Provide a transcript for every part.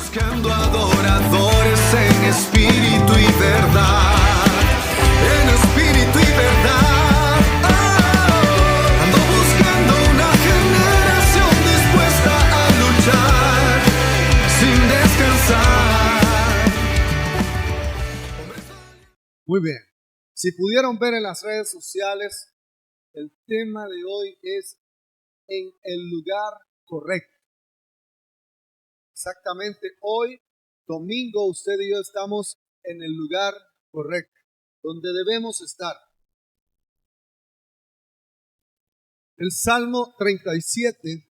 buscando adoradores en espíritu y verdad. En espíritu y verdad. Oh, ando buscando una generación dispuesta a luchar sin descansar. Muy bien. Si pudieron ver en las redes sociales, el tema de hoy es en el lugar correcto. Exactamente hoy, domingo, usted y yo estamos en el lugar correcto, donde debemos estar. El Salmo 37,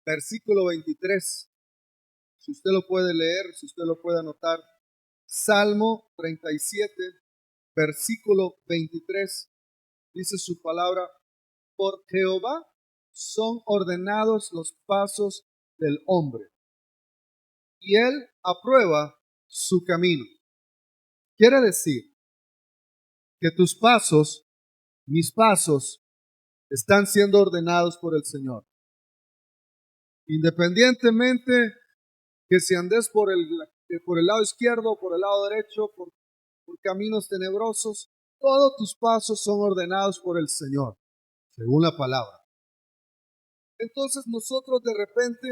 versículo 23. Si usted lo puede leer, si usted lo puede anotar. Salmo 37, versículo 23. Dice su palabra: por Jehová son ordenados los pasos del hombre, y él aprueba su camino. Quiere decir que tus pasos, mis pasos, están siendo ordenados por el Señor. Independientemente que si andes por el lado izquierdo o por el lado derecho, por caminos tenebrosos, todos tus pasos son ordenados por el Señor, según la palabra. Entonces nosotros de repente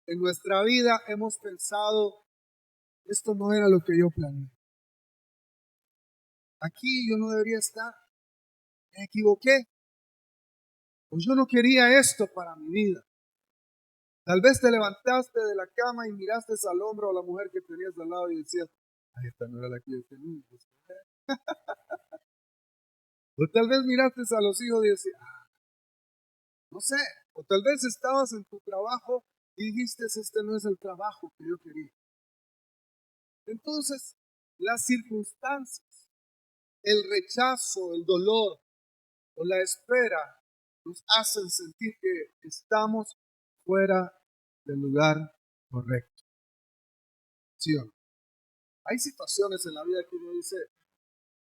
en nuestra vida hemos pensado, esto no era lo que yo planeé. Aquí yo no debería estar. Me equivoqué. Pues yo no quería esto para mi vida. Tal vez te levantaste de la cama y miraste al hombre o a la mujer que tenías al lado y decías, ay, esta no era la que yo tenía. O tal vez miraste a los hijos y decías, no sé. O tal vez estabas en tu trabajo y dijiste, este no es el trabajo que yo quería. Entonces, las circunstancias, el rechazo, el dolor o la espera nos hacen sentir que estamos fuera del lugar correcto. ¿Sí o no? Hay situaciones en la vida que uno dice,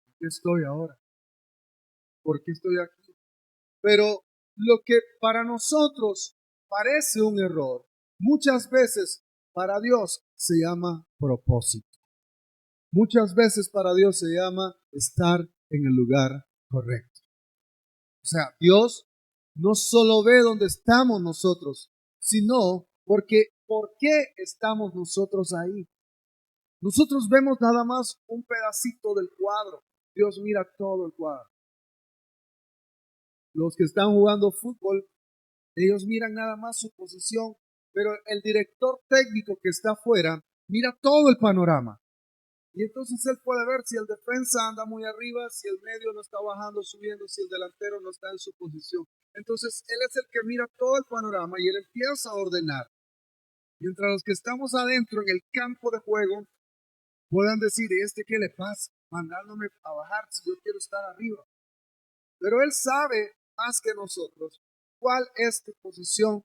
¿por qué estoy ahora? ¿Por qué estoy aquí? Pero lo que para nosotros parece un error, muchas veces para Dios se llama propósito. Muchas veces para Dios se llama estar en el lugar correcto. O sea, Dios no solo ve dónde estamos nosotros, sino porque ¿por qué estamos nosotros ahí? Nosotros vemos nada más un pedacito del cuadro. Dios mira todo el cuadro. Los que están jugando fútbol, ellos miran nada más su posición, pero el director técnico que está afuera mira todo el panorama. Y entonces él puede ver si el defensa anda muy arriba, si el medio no está bajando, subiendo, si el delantero no está en su posición. Entonces él es el que mira todo el panorama y él empieza a ordenar. Mientras los que estamos adentro en el campo de juego puedan decir, ¿y este qué le pasa? Mandándome a bajar si yo quiero estar arriba. Pero él sabe más que nosotros cuál es tu posición,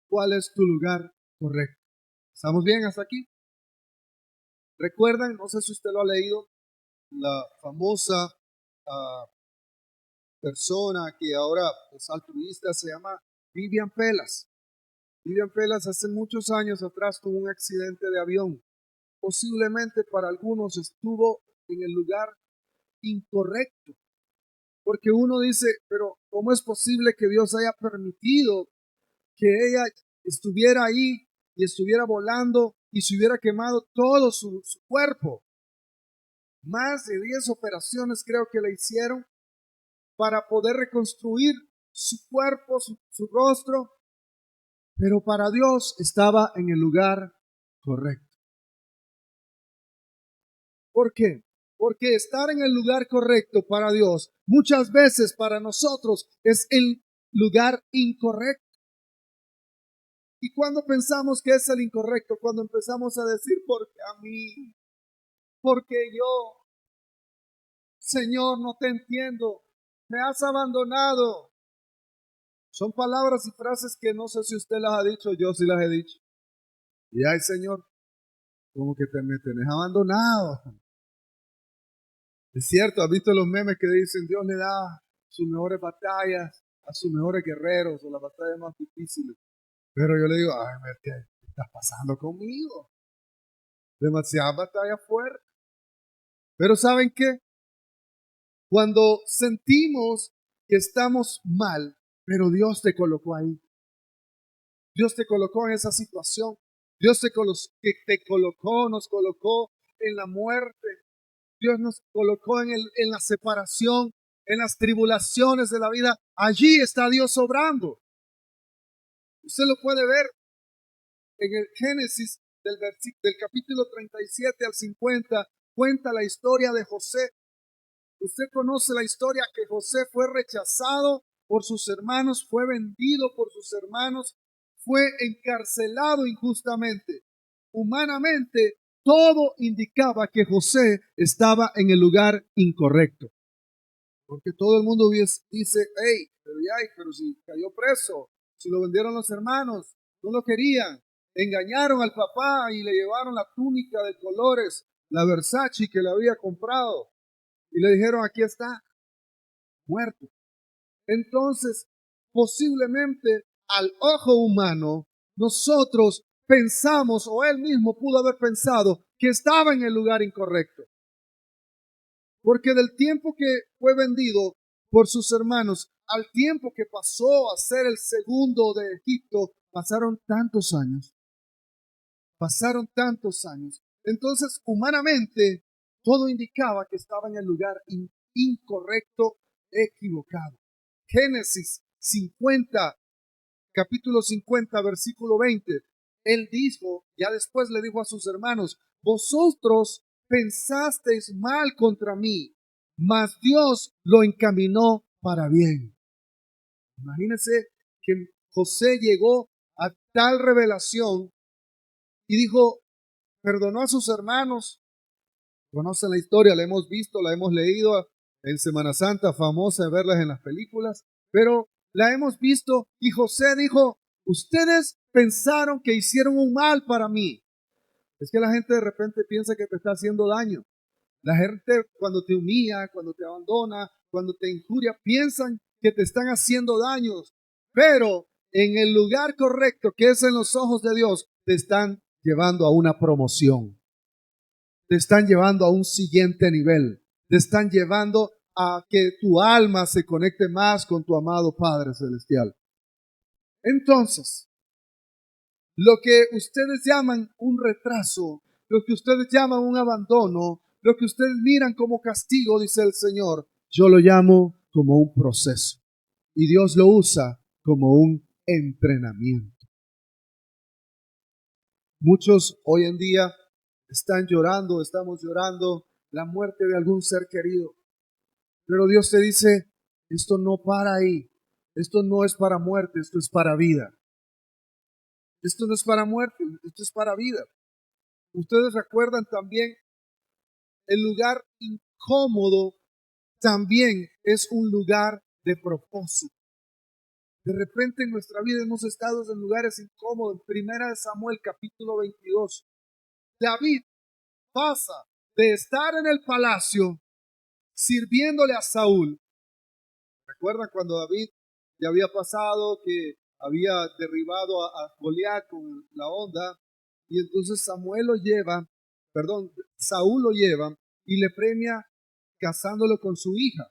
cuál es tu lugar correcto. ¿Estamos bien hasta aquí? ¿Recuerdan? No sé si usted lo ha leído, la famosa persona que ahora es altruista, se llama Vivian Pelas. Vivian Pelas hace muchos años atrás tuvo un accidente de avión. Posiblemente para algunos estuvo en el lugar incorrecto. Porque uno dice, pero ¿cómo es posible que Dios haya permitido que ella estuviera ahí y estuviera volando y se hubiera quemado todo su cuerpo? Más de 10 operaciones creo que le hicieron para poder reconstruir su cuerpo, su rostro, pero para Dios estaba en el lugar correcto. ¿Por qué? Porque estar en el lugar correcto para Dios, muchas veces para nosotros es el lugar incorrecto. Y cuando pensamos que es el incorrecto, cuando empezamos a decir, porque a mí, porque yo, Señor, no te entiendo, me has abandonado. Son palabras y frases que no sé si usted las ha dicho, yo sí las he dicho. Y ay, Señor, como que me tenés abandonado. Es cierto, has visto los memes que dicen, Dios le da sus mejores batallas a sus mejores guerreros o las batallas más difíciles. Pero yo le digo, ay, ¿qué está pasando conmigo? Demasiada batalla fuerte. Pero ¿saben qué? Cuando sentimos que estamos mal, pero Dios te colocó ahí. Dios te colocó en esa situación. Dios nos colocó en la muerte. Dios nos colocó en la separación, en las tribulaciones de la vida. Allí está Dios obrando. Usted lo puede ver en el Génesis del capítulo 37 al 50. Cuenta la historia de José. Usted conoce la historia que José fue rechazado por sus hermanos, fue vendido por sus hermanos, fue encarcelado injustamente. Humanamente, todo indicaba que José estaba en el lugar incorrecto. Porque todo el mundo dice, hey, pero si cayó preso, si lo vendieron los hermanos, no lo querían, engañaron al papá y le llevaron la túnica de colores, la Versace que le había comprado, y le dijeron, aquí está, muerto. Entonces, posiblemente al ojo humano, nosotros pensamos, o él mismo pudo haber pensado, que estaba en el lugar incorrecto. Porque del tiempo que fue vendido por sus hermanos al tiempo que pasó a ser el segundo de Egipto, pasaron tantos años. Pasaron tantos años. Entonces, humanamente, todo indicaba que estaba en el lugar incorrecto, equivocado. Génesis 50, capítulo 50, versículo 20. Él dijo, ya después le dijo a sus hermanos, vosotros pensasteis mal contra mí, mas Dios lo encaminó para bien. Imagínense que José llegó a tal revelación y dijo, perdonó a sus hermanos. Conocen la historia, la hemos visto, la hemos leído en Semana Santa, famosa de verlas en las películas, pero la hemos visto y José dijo, ustedes pensaron que hicieron un mal para mí. Es que la gente de repente piensa que te está haciendo daño. La gente cuando te humilla, cuando te abandona, cuando te injuria, piensan que te están haciendo daños, pero en el lugar correcto, que es en los ojos de Dios, te están llevando a una promoción. Te están llevando a un siguiente nivel. Te están llevando a que tu alma se conecte más con tu amado Padre Celestial. Entonces, lo que ustedes llaman un retraso, lo que ustedes llaman un abandono, lo que ustedes miran como castigo, dice el Señor, yo lo llamo como un proceso. Y Dios lo usa como un entrenamiento. Muchos hoy en día están llorando, estamos llorando la muerte de algún ser querido. Pero Dios te dice, esto no para ahí. Esto no es para muerte, esto es para vida. Esto no es para muerte, esto es para vida. Ustedes recuerdan también, el lugar incómodo también es un lugar de propósito. De repente en nuestra vida hemos estado en lugares incómodos. Primera de Samuel, capítulo 22. David pasa de estar en el palacio sirviéndole a Saúl. ¿Recuerdan cuando David ya había pasado, que había derribado a Goliat con la onda? Y entonces Saúl lo lleva y le premia casándolo con su hija.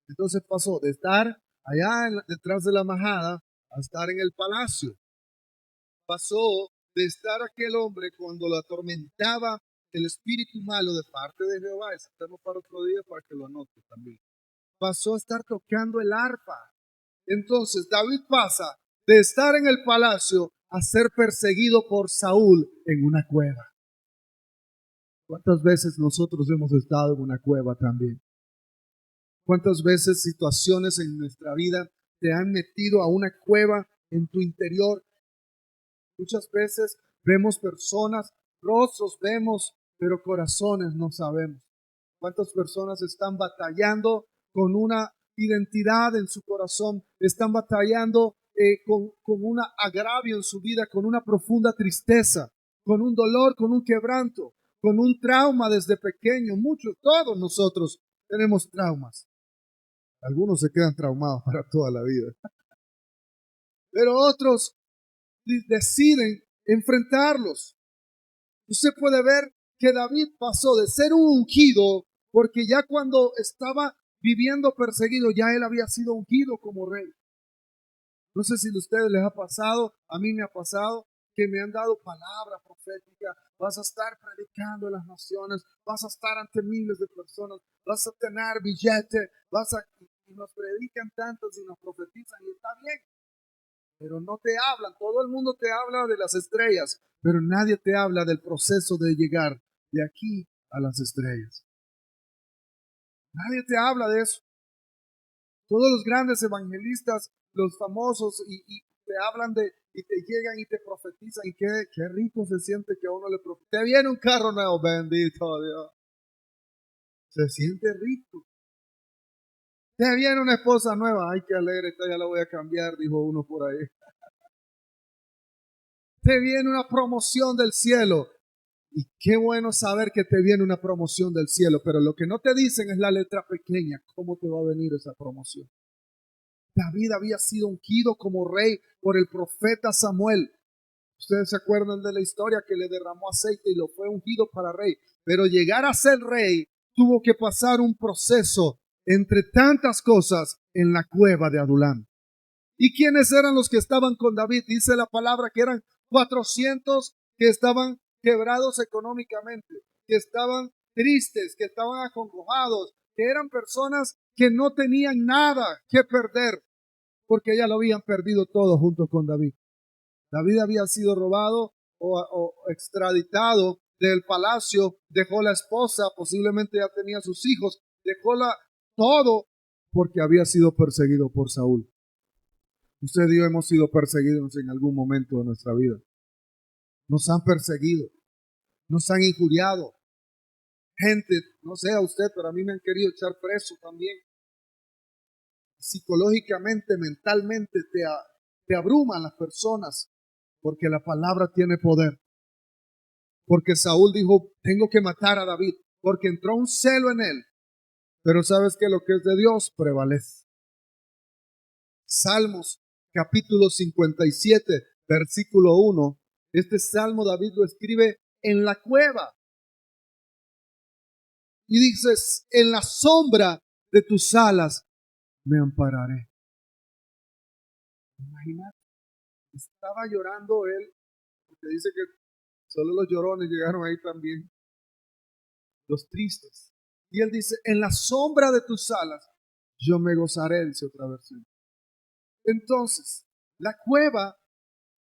Entonces pasó de estar allá detrás de la majada a estar en el palacio. Pasó de estar aquel hombre cuando lo atormentaba el espíritu malo de parte de Jehová. Ese tema para otro día para que lo anote también. Pasó a estar tocando el arpa. Entonces David pasa de estar en el palacio a ser perseguido por Saúl en una cueva. ¿Cuántas veces nosotros hemos estado en una cueva también? ¿Cuántas veces situaciones en nuestra vida te han metido a una cueva en tu interior? Muchas veces vemos personas, rostros vemos, pero corazones no sabemos. ¿Cuántas personas están batallando con una identidad en su corazón? Están batallando con un agravio en su vida, con una profunda tristeza, con un dolor, con un quebranto, con un trauma desde pequeño. Todos nosotros tenemos traumas. Algunos se quedan traumados para toda la vida. Pero otros deciden enfrentarlos. Usted puede ver que David pasó de ser un ungido, porque ya cuando estaba viviendo perseguido, ya él había sido ungido como rey. No sé si a ustedes les ha pasado, a mí me ha pasado, que me han dado palabra profética. Vas a estar predicando en las naciones, vas a estar ante miles de personas, vas a tener billete, y nos predican tantos y nos profetizan y está bien. Pero no te hablan, todo el mundo te habla de las estrellas, pero nadie te habla del proceso de llegar de aquí a las estrellas. Nadie te habla de eso. Todos los grandes evangelistas, los famosos, y te hablan y te llegan y te profetizan, y qué rico se siente que a uno le profetiza. Te viene un carro nuevo, bendito Dios. Se siente rico. Te viene una esposa nueva, ay, qué alegre, esta ya la voy a cambiar, dijo uno por ahí. Te viene una promoción del cielo. Y qué bueno saber que te viene una promoción del cielo, pero lo que no te dicen es la letra pequeña, cómo te va a venir esa promoción. David había sido ungido como rey por el profeta Samuel. Ustedes se acuerdan de la historia que le derramó aceite y lo fue ungido para rey. Pero llegar a ser rey tuvo que pasar un proceso entre tantas cosas en la cueva de Adulam. ¿Y quiénes eran los que estaban con David? Dice la palabra que eran 400 que estaban quebrados económicamente, que estaban tristes, que estaban acongojados, que eran personas que no tenían nada que perder, porque ya lo habían perdido todo junto con David. David había sido robado o extraditado del palacio, dejó la esposa, posiblemente ya tenía sus hijos, dejó todo porque había sido perseguido por Saúl. Usted y yo hemos sido perseguidos en algún momento de nuestra vida. Nos han perseguido, nos han injuriado. Gente, no sé a usted, pero a mí me han querido echar preso también. Psicológicamente, mentalmente te abruman las personas porque la palabra tiene poder. Porque Saúl dijo, tengo que matar a David, porque entró un celo en él. Pero sabes que lo que es de Dios prevalece. Salmos capítulo 57, versículo 1. Este salmo David lo escribe en la cueva. Y dices, en la sombra de tus alas me ampararé. Imagínate, estaba llorando él, porque dice que solo los llorones llegaron ahí también, los tristes. Y él dice, en la sombra de tus alas yo me gozaré, dice otra versión. Entonces, la cueva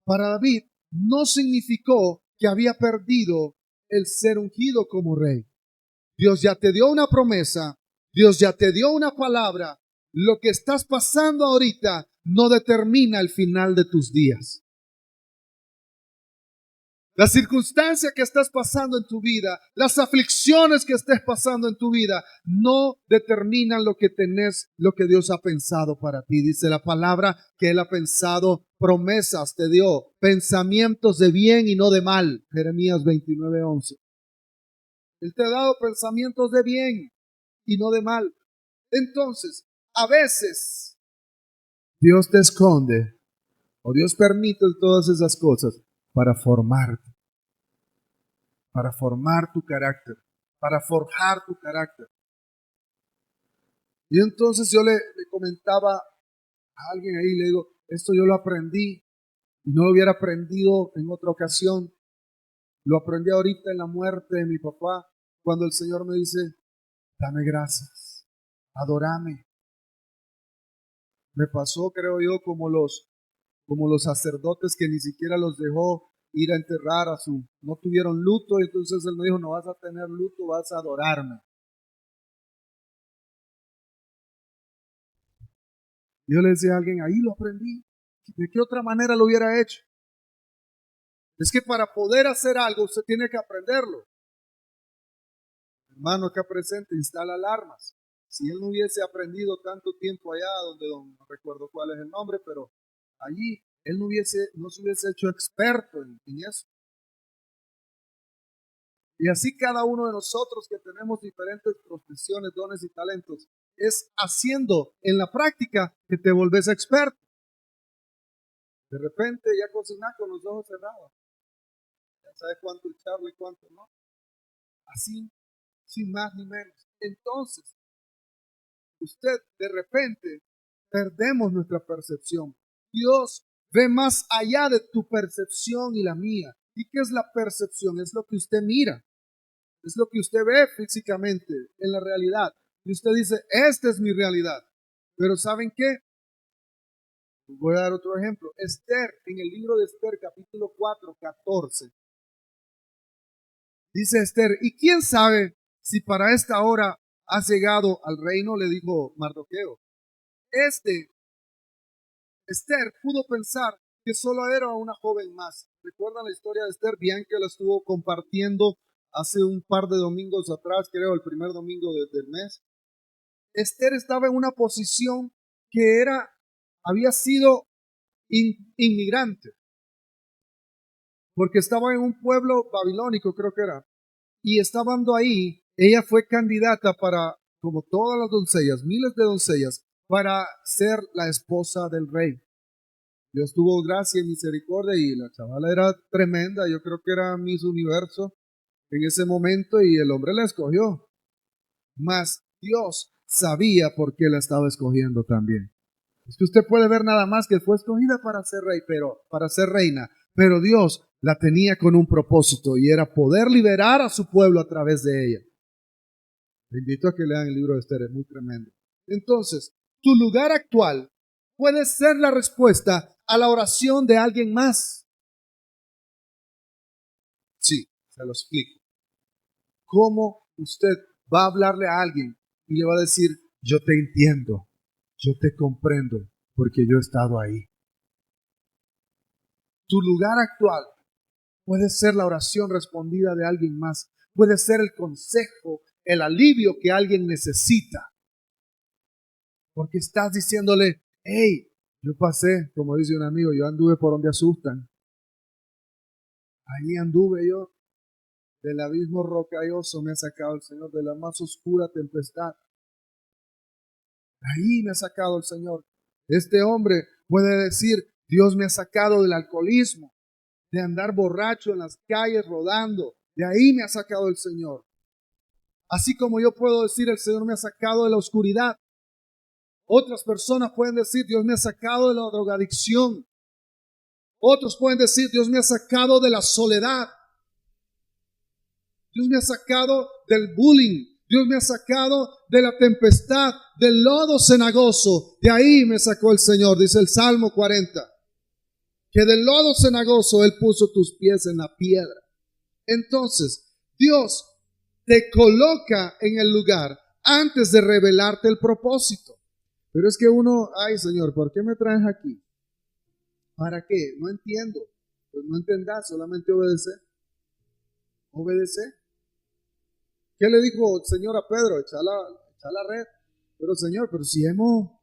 para David no significó que había perdido el ser ungido como rey. Dios ya te dio una promesa, Dios ya te dio una palabra. Lo que estás pasando ahorita no determina el final de tus días. La circunstancia que estás pasando en tu vida, las aflicciones que estés pasando en tu vida, no determinan lo que tenés, lo que Dios ha pensado para ti. Dice la palabra que Él ha pensado promesas, te dio pensamientos de bien y no de mal. Jeremías 29:11. Él te ha dado pensamientos de bien y no de mal. Entonces, a veces Dios te esconde o Dios permite todas esas cosas para formarte, para formar tu carácter, para forjar tu carácter. Y entonces yo le comentaba a alguien ahí, le digo, esto yo lo aprendí y no lo hubiera aprendido en otra ocasión. Lo aprendí ahorita en la muerte de mi papá, cuando el Señor me dice, dame gracias, adórame. Me pasó, creo yo, como los sacerdotes que ni siquiera los dejó ir a enterrar no tuvieron luto, y entonces él me dijo, no vas a tener luto, vas a adorarme. Yo le decía a alguien, ahí lo aprendí. ¿De qué otra manera lo hubiera hecho? Es que para poder hacer algo usted tiene que aprenderlo. Hermano acá presente instala alarmas. Si él no hubiese aprendido tanto tiempo allá, no recuerdo cuál es el nombre, pero allí él no se hubiese hecho experto en eso. Y así cada uno de nosotros que tenemos diferentes profesiones, dones y talentos, es haciendo en la práctica que te volvés experto. De repente ya cocinar con los ojos cerrados. Ya sabes cuánto echarle y cuánto no. Así, sin más ni menos. Entonces, usted de repente perdemos nuestra percepción. Dios ve más allá de tu percepción y la mía. ¿Y qué es la percepción? Es lo que usted mira. Es lo que usted ve físicamente en la realidad. Y usted dice, esta es mi realidad. Pero ¿saben qué? Voy a dar otro ejemplo. Esther, en el libro de Esther, capítulo 4, 14. Dice Esther, ¿y quién sabe si para esta hora has llegado al reino? Le dijo Mardoqueo. Esther pudo pensar que solo era una joven más. ¿Recuerdan la historia de Esther? Bien que la estuvo compartiendo hace un par de domingos atrás, creo, el primer domingo del mes. Esther estaba en una posición que había sido inmigrante, porque estaba en un pueblo babilónico, creo que era, y estando ahí, ella fue candidata para, como todas las doncellas, miles de doncellas, para ser la esposa del rey. Dios tuvo gracia y misericordia y la chavala era tremenda, yo creo que era Miss Universo en ese momento y el hombre la escogió. Mas Dios sabía por qué la estaba escogiendo también. Es que usted puede ver nada más que fue escogida para ser rey, para ser reina, pero Dios la tenía con un propósito y era poder liberar a su pueblo a través de ella. Le invito a que lean el libro de Esther, es muy tremendo. Entonces, tu lugar actual puede ser la respuesta a la oración de alguien más. Sí, se lo explico. ¿Cómo usted va a hablarle a alguien y le va a decir, yo te entiendo, yo te comprendo, porque yo he estado ahí? Tu lugar actual puede ser la oración respondida de alguien más, puede ser el consejo, el alivio que alguien necesita. Porque estás diciéndole, hey, yo pasé, como dice un amigo, yo anduve por donde asustan. Ahí anduve yo, del abismo rocalloso me ha sacado el Señor, de la más oscura tempestad. Ahí me ha sacado el Señor. Este hombre puede decir, Dios me ha sacado del alcoholismo, de andar borracho en las calles rodando. De ahí me ha sacado el Señor. Así como yo puedo decir, el Señor me ha sacado de la oscuridad. Otras personas pueden decir, Dios me ha sacado de la drogadicción. Otros pueden decir, Dios me ha sacado de la soledad. Dios me ha sacado del bullying. Dios me ha sacado de la tempestad, del lodo cenagoso. De ahí me sacó el Señor, dice el Salmo 40. Que del lodo cenagoso Él puso tus pies en la piedra. Entonces, Dios te coloca en el lugar antes de revelarte el propósito. Pero es que uno, ay Señor, ¿por qué me traes aquí? ¿Para qué? No entiendo. Pues no entendás, solamente obedece. Obedece. ¿Qué le dijo el Señor a Pedro? Echa la red. Pero Señor, pero si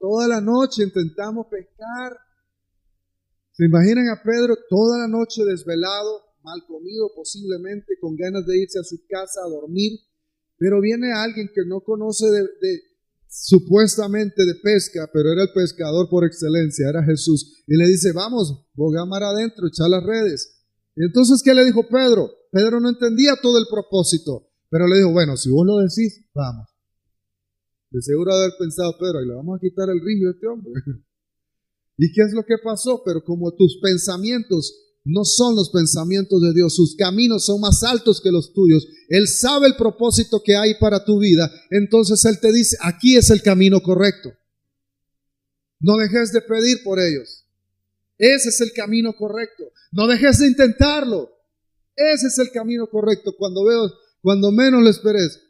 toda la noche intentamos pescar. ¿Se imaginan a Pedro toda la noche desvelado, mal comido posiblemente, con ganas de irse a su casa a dormir? Pero viene alguien que no conoce supuestamente de pesca, pero era el pescador por excelencia, era Jesús. Y le dice, vamos, boga mar adentro, echa las redes. Y entonces, ¿qué le dijo Pedro? Pedro no entendía todo el propósito, pero le dijo, bueno, si vos lo decís, vamos. De seguro haber pensado Pedro, y le vamos a quitar el río a este hombre. ¿Y qué es lo que pasó? Pero como tus pensamientos no son los pensamientos de Dios, sus caminos son más altos que los tuyos, Él sabe el propósito que hay para tu vida, entonces Él te dice, aquí es el camino correcto. No dejes de pedir por ellos. Ese es el camino correcto. No dejes de intentarlo. Ese es el camino correcto. Cuando menos lo esperes,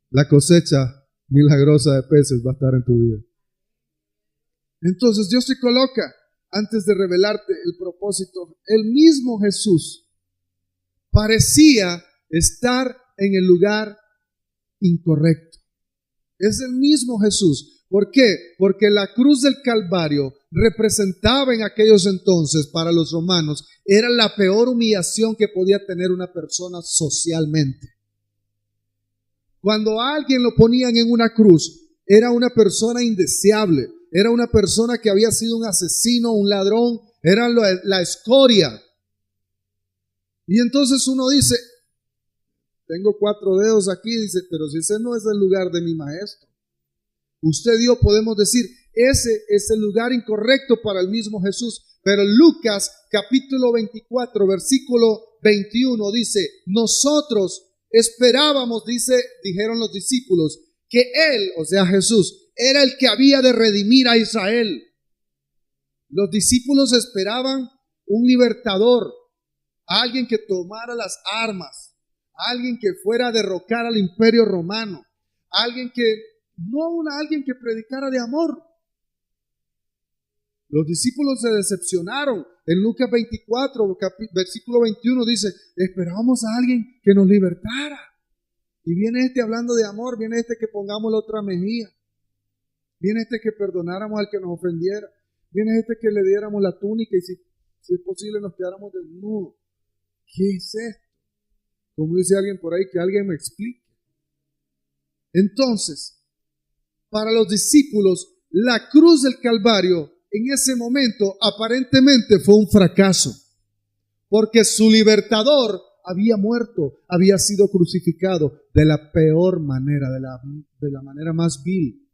la cosecha milagrosa de peces va a estar en tu vida. Entonces Dios te coloca antes de revelarte el propósito. El mismo Jesús parecía estar en el lugar incorrecto. Es el mismo Jesús. ¿Por qué? Porque la cruz del Calvario representaba en aquellos entonces para los romanos, era la peor humillación que podía tener una persona socialmente. Cuando a alguien lo ponían en una cruz, era una persona indeseable. Era una persona que había sido un asesino, un ladrón, era la escoria. Y entonces uno dice, tengo 4 dedos aquí, dice, pero si ese no es el lugar de mi maestro. Usted y yo podemos decir, ese es el lugar incorrecto para el mismo Jesús. Pero Lucas capítulo 24, versículo 21 dice, nosotros esperábamos, dijeron los discípulos, que Él, o sea Jesús, era el que había de redimir a Israel. Los discípulos esperaban un libertador, alguien que tomara las armas, alguien que fuera a derrocar al imperio romano, alguien que predicara de amor. Los discípulos se decepcionaron. En Lucas 24, versículo 21 dice, esperábamos a alguien que nos libertara. Y viene hablando de amor, viene que pongamos la otra mejilla, viene que perdonáramos al que nos ofendiera, viene que le diéramos la túnica y si es posible nos quedáramos desnudos. ¿Qué es esto? Como dice alguien por ahí, que alguien me explique. Entonces, para los discípulos, la cruz del Calvario en ese momento aparentemente fue un fracaso, porque su libertador había muerto, había sido crucificado de la peor manera, de la manera más vil.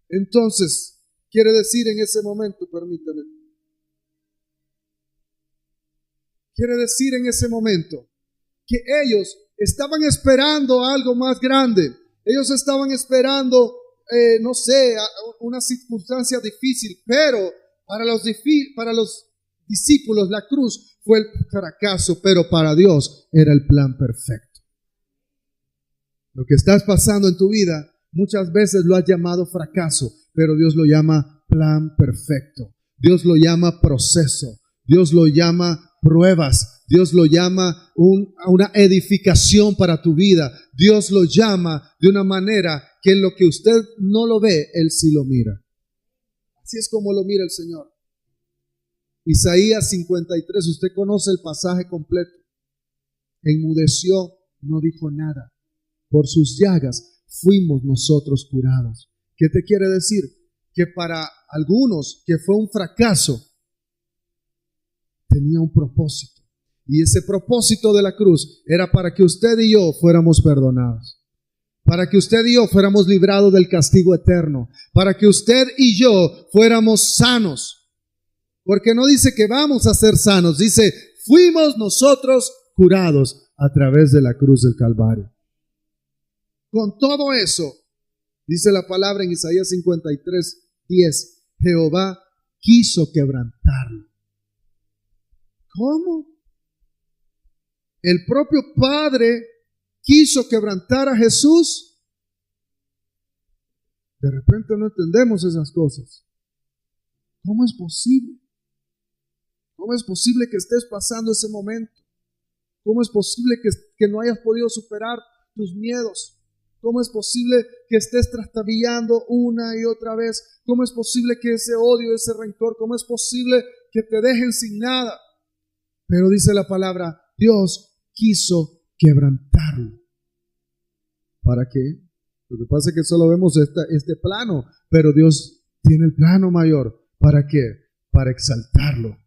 Entonces, quiere decir en ese momento, permítame, quiere decir en ese momento que ellos estaban esperando algo más grande. Ellos estaban esperando, no sé, una circunstancia difícil, pero para los discípulos la cruz fue el fracaso, pero para Dios era el plan perfecto. Lo que estás pasando en tu vida, muchas veces lo has llamado fracaso, pero Dios lo llama plan perfecto. Dios lo llama proceso. Dios lo llama pruebas. Dios lo llama una edificación para tu vida. Dios lo llama de una manera que en lo que usted no lo ve, Él sí lo mira. Así es como lo mira el Señor. Isaías 53, usted conoce el pasaje completo. Enmudeció, no dijo nada. Por sus llagas fuimos nosotros curados. ¿Qué te quiere decir? Que para algunos que fue un fracaso, tenía un propósito. Y ese propósito de la cruz era para que usted y yo fuéramos perdonados. Para que usted y yo fuéramos librados del castigo eterno. Para que usted y yo fuéramos sanos. Porque no dice que vamos a ser sanos, dice, fuimos nosotros curados a través de la cruz del Calvario. Con todo eso, dice la palabra en Isaías 53, 10, Jehová quiso quebrantarlo. ¿Cómo? El propio Padre quiso quebrantar a Jesús. De repente no entendemos esas cosas. ¿Cómo es posible? ¿Cómo es posible que estés pasando ese momento? ¿Cómo es posible que no hayas podido superar tus miedos? ¿Cómo es posible que estés trastabillando una y otra vez? ¿Cómo es posible que ese odio, ese rencor, cómo es posible que te dejen sin nada? Pero dice la palabra, Dios quiso quebrantarlo. ¿Para qué? Lo que pasa es que solo vemos este plano, pero Dios tiene el plano mayor. ¿Para qué? Para exaltarlo.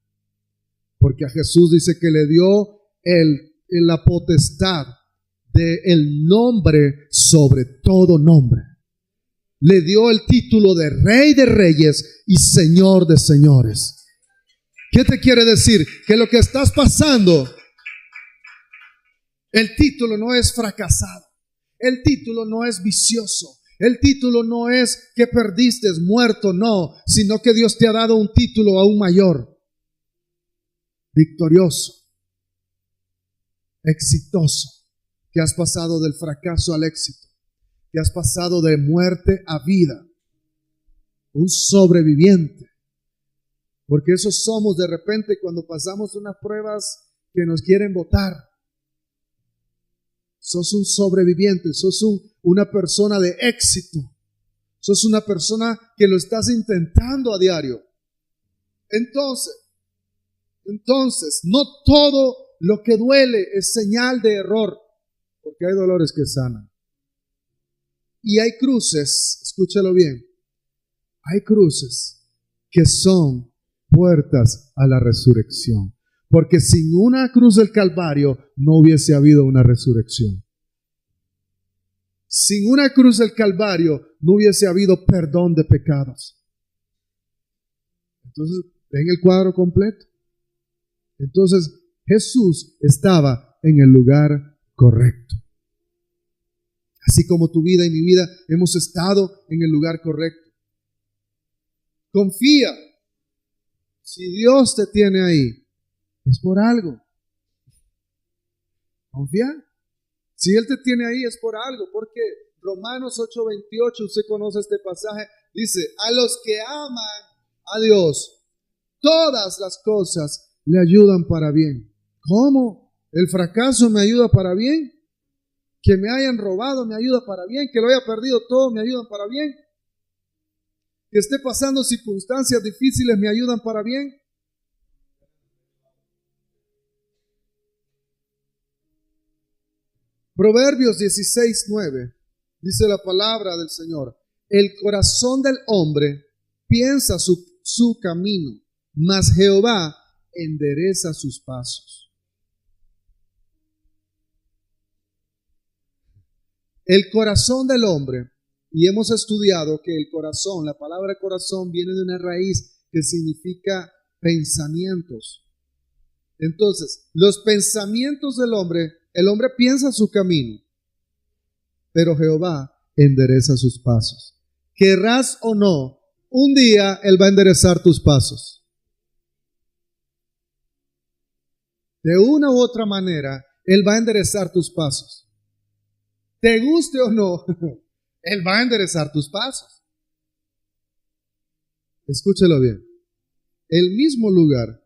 Porque a Jesús dice que le dio la potestad del nombre sobre todo nombre. Le dio el título de Rey de Reyes y Señor de Señores. ¿Qué te quiere decir? Que lo que estás pasando, el título no es fracasado. El título no es vicioso. El título no es que perdiste, muerto, no, sino que Dios te ha dado un título aún mayor. Victorioso, exitoso, que has pasado del fracaso al éxito, que has pasado de muerte a vida, un sobreviviente, porque eso somos de repente cuando pasamos unas pruebas que nos quieren botar. Sos un sobreviviente, sos una persona de éxito, sos una persona que lo estás intentando a diario. Entonces, no todo lo que duele es señal de error, porque hay dolores que sanan. Y hay cruces, escúchalo bien, hay cruces que son puertas a la resurrección. Porque sin una cruz del Calvario no hubiese habido una resurrección. Sin una cruz del Calvario no hubiese habido perdón de pecados. Entonces, ven el cuadro completo. Entonces, Jesús estaba en el lugar correcto. Así como tu vida y mi vida hemos estado en el lugar correcto. Confía. Si Dios te tiene ahí, es por algo. Confía. Si Él te tiene ahí, es por algo. Porque Romanos 8:28, usted conoce este pasaje, dice, a los que aman a Dios, todas las cosas le ayudan para bien. ¿Cómo? ¿El fracaso me ayuda para bien? ¿Que me hayan robado me ayuda para bien? ¿Que lo haya perdido todo me ayudan para bien? ¿Que esté pasando circunstancias difíciles me ayudan para bien? Proverbios 16:9 dice la palabra del Señor: el corazón del hombre piensa su camino, mas Jehová endereza sus pasos. El corazón del hombre, y hemos estudiado que el corazón, la palabra corazón viene de una raíz que significa pensamientos. Entonces, los pensamientos del hombre, el hombre piensa su camino, pero Jehová endereza sus pasos. Querrás o no, un día Él va a enderezar tus pasos. De una u otra manera, Él va a enderezar tus pasos. Te guste o no, Él va a enderezar tus pasos. Escúchelo bien. El mismo lugar,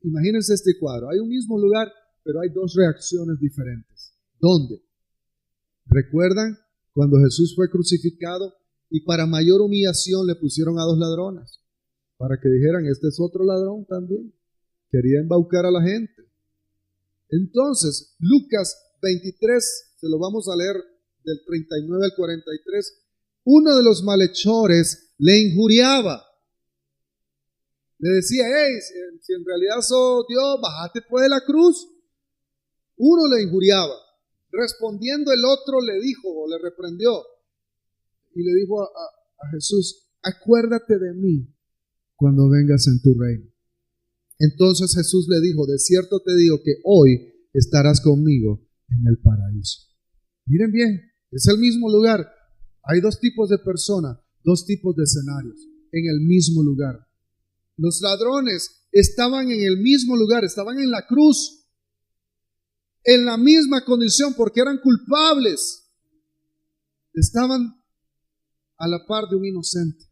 imagínense este cuadro. Hay un mismo lugar, pero hay dos reacciones diferentes. ¿Dónde? ¿Recuerdan cuando Jesús fue crucificado y para mayor humillación le pusieron a dos ladronas? Para que dijeran, este es otro ladrón también. Quería embaucar a la gente. Entonces, Lucas 23, se lo vamos a leer del 39 al 43. Uno de los malhechores le injuriaba. Le decía, hey, si en realidad sos Dios, bájate pues de la cruz. Uno le injuriaba. Respondiendo el otro le dijo, o le reprendió, y le dijo a Jesús, acuérdate de mí cuando vengas en tu reino. Entonces Jesús le dijo, de cierto te digo que hoy estarás conmigo en el paraíso. Miren bien, es el mismo lugar. Hay dos tipos de personas, dos tipos de escenarios en el mismo lugar. Los ladrones estaban en el mismo lugar, estaban en la cruz, en la misma condición porque eran culpables. Estaban a la par de un inocente,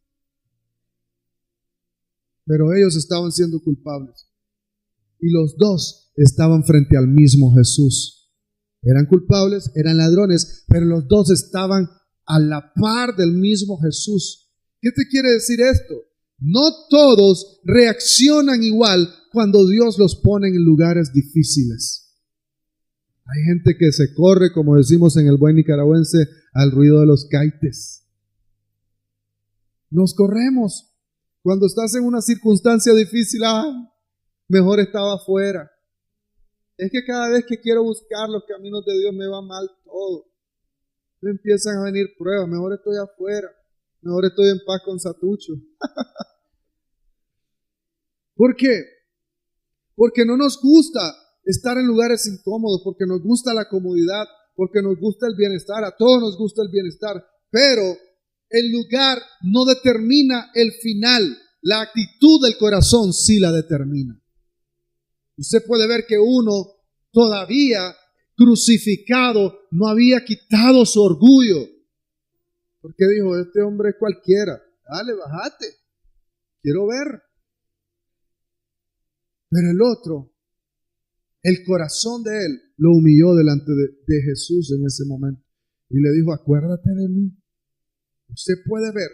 pero ellos estaban siendo culpables. Y los dos estaban frente al mismo Jesús. Eran culpables, eran ladrones, pero los dos estaban a la par del mismo Jesús. ¿Qué te quiere decir esto? No todos reaccionan igual cuando Dios los pone en lugares difíciles. Hay gente que se corre, como decimos en el buen nicaragüense, al ruido de los caites. Nos corremos. Cuando estás en una circunstancia difícil, mejor estaba afuera. Es que cada vez que quiero buscar los caminos de Dios me va mal todo. Me empiezan a venir pruebas, mejor estoy afuera, mejor estoy en paz con Satucho. ¿Por qué? Porque no nos gusta estar en lugares incómodos, porque nos gusta la comodidad, porque nos gusta el bienestar, a todos nos gusta el bienestar, pero el lugar no determina el final, la actitud del corazón sí la determina. Usted puede ver que uno todavía crucificado no había quitado su orgullo. Porque dijo, este hombre es cualquiera. Dale, bájate. Quiero ver. Pero el otro, el corazón de él, lo humilló delante de Jesús en ese momento. Y le dijo, acuérdate de mí. Usted puede ver,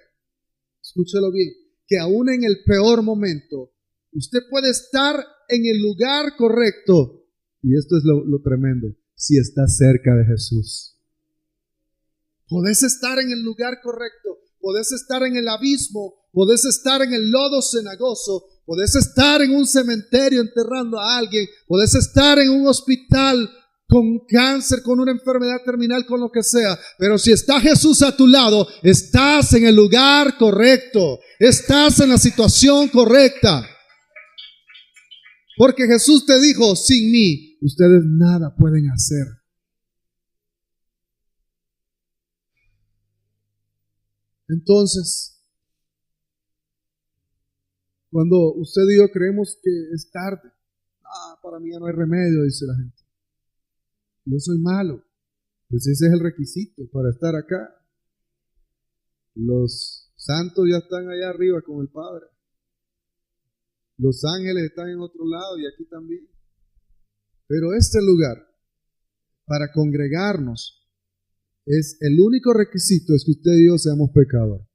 escúchelo bien, que aún en el peor momento, usted puede estar en el lugar correcto. Y esto es lo tremendo, si está cerca de Jesús. Podés estar en el lugar correcto, podés estar en el abismo, podés estar en el lodo cenagoso, podés estar en un cementerio enterrando a alguien, podés estar en un hospital con cáncer, con una enfermedad terminal, con lo que sea. Pero si está Jesús a tu lado, estás en el lugar correcto, estás en la situación correcta. Porque Jesús te dijo, sin mí, ustedes nada pueden hacer. Entonces, cuando usted y yo creemos que es tarde, para mí ya no hay remedio, dice la gente. Yo soy malo. Pues ese es el requisito para estar acá. Los santos ya están allá arriba con el Padre. Los ángeles están en otro lado y aquí también. Pero este lugar, para congregarnos, es el único requisito es que usted y yo seamos pecadores.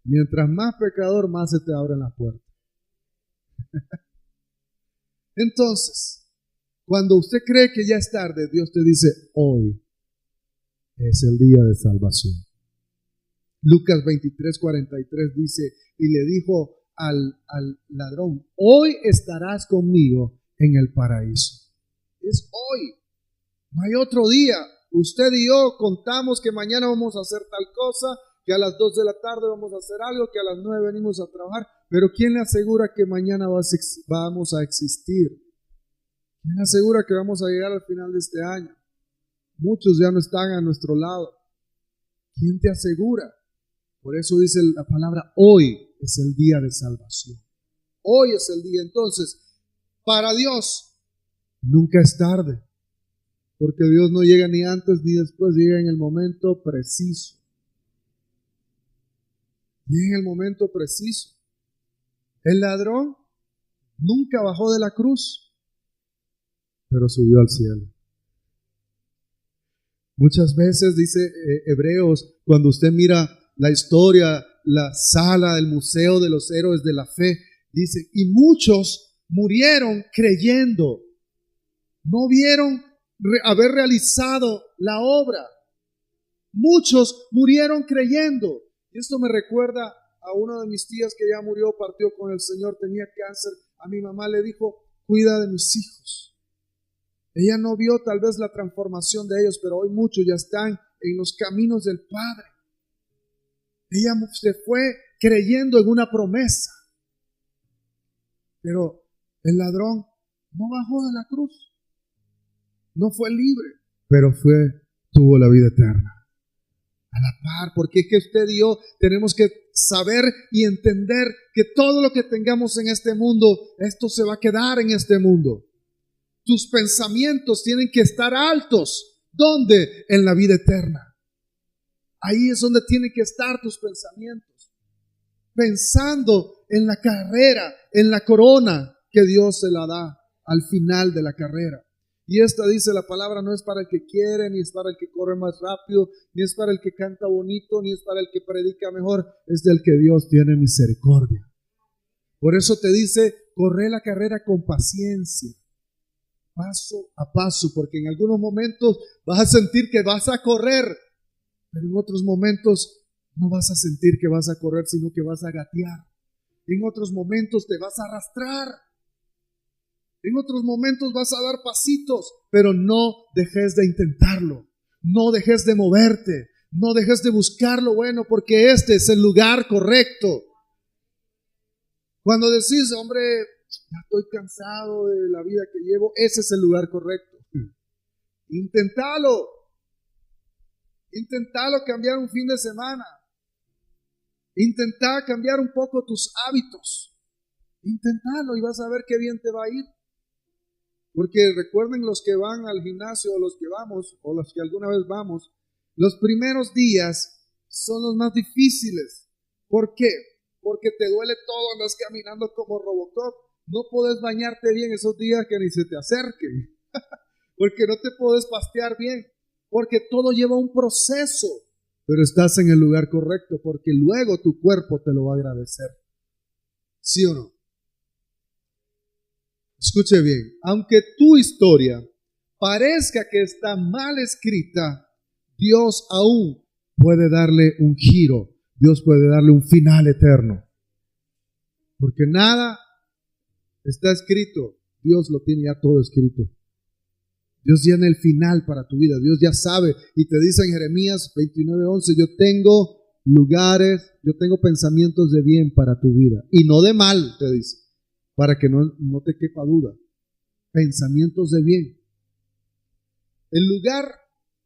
Mientras más pecador, más se te abren las puertas. Entonces, cuando usted cree que ya es tarde, Dios te dice, hoy es el día de salvación. Lucas 23:43 dice, y le dijo al ladrón, hoy estarás conmigo en el paraíso. Es hoy, no hay otro día. Usted y yo contamos que mañana vamos a hacer tal cosa, que a las 2 de la tarde vamos a hacer algo, que a las 9 venimos a trabajar, pero ¿quién le asegura que mañana vamos a existir? ¿Quién asegura que vamos a llegar al final de este año? Muchos ya no están a nuestro lado. ¿Quién te asegura? Por eso dice la palabra, hoy es el día de salvación. Hoy es el día. Entonces, para Dios, nunca es tarde. Porque Dios no llega ni antes ni después, llega en el momento preciso. Llega en el momento preciso. El ladrón nunca bajó de la cruz, pero subió al cielo. Muchas veces, dice Hebreos, cuando usted mira la historia, la sala del Museo de los Héroes de la Fe, dice, y muchos murieron creyendo. No vieron haber realizado la obra. Muchos murieron creyendo. Y esto me recuerda a una de mis tías que ya murió, partió con el Señor, tenía cáncer. A mi mamá le dijo, cuida de mis hijos. Ella no vio tal vez la transformación de ellos, pero hoy muchos ya están en los caminos del Padre. Ella se fue creyendo en una promesa. Pero el ladrón no bajó de la cruz. No fue libre, pero tuvo la vida eterna. A la par, porque es que usted y yo tenemos que saber y entender que todo lo que tengamos en este mundo, esto se va a quedar en este mundo. Tus pensamientos tienen que estar altos. ¿Dónde? En la vida eterna. Ahí es donde tienen que estar tus pensamientos. Pensando en la carrera, en la corona que Dios se la da al final de la carrera. Y esta, dice la palabra, no es para el que quiere, ni es para el que corre más rápido, ni es para el que canta bonito, ni es para el que predica mejor, es del que Dios tiene misericordia. Por eso te dice, corre la carrera con paciencia, paso a paso, porque en algunos momentos vas a sentir que vas a correr, pero en otros momentos no vas a sentir que vas a correr, sino que vas a gatear. En otros momentos te vas a arrastrar. En otros momentos vas a dar pasitos, pero no dejes de intentarlo. No dejes de moverte. No dejes de buscar lo bueno, porque este es el lugar correcto. Cuando decís, hombre, ya estoy cansado de la vida que llevo, ese es el lugar correcto. Intentalo. Intentalo cambiar un fin de semana. Intentá cambiar un poco tus hábitos. Intentalo y vas a ver qué bien te va a ir. Porque recuerden, los que van al gimnasio, o los que vamos, o los que alguna vez vamos, los primeros días son los más difíciles. ¿Por qué? Porque te duele todo, andas caminando como Robocop. No puedes bañarte bien esos días que ni se te acerquen. Porque no te puedes pastear bien. Porque todo lleva un proceso. Pero estás en el lugar correcto, porque luego tu cuerpo te lo va a agradecer. ¿Sí o no? Escuche bien, aunque tu historia parezca que está mal escrita, Dios aún puede darle un giro Dios puede darle un final eterno. Porque nada está escrito. Dios lo tiene ya todo escrito. Dios tiene el final para tu vida. Dios ya sabe. Y te dice en Jeremías 29:11, yo tengo pensamientos de bien para tu vida. Y no de mal, te dice. Para que no te quepa duda. Pensamientos de bien. El lugar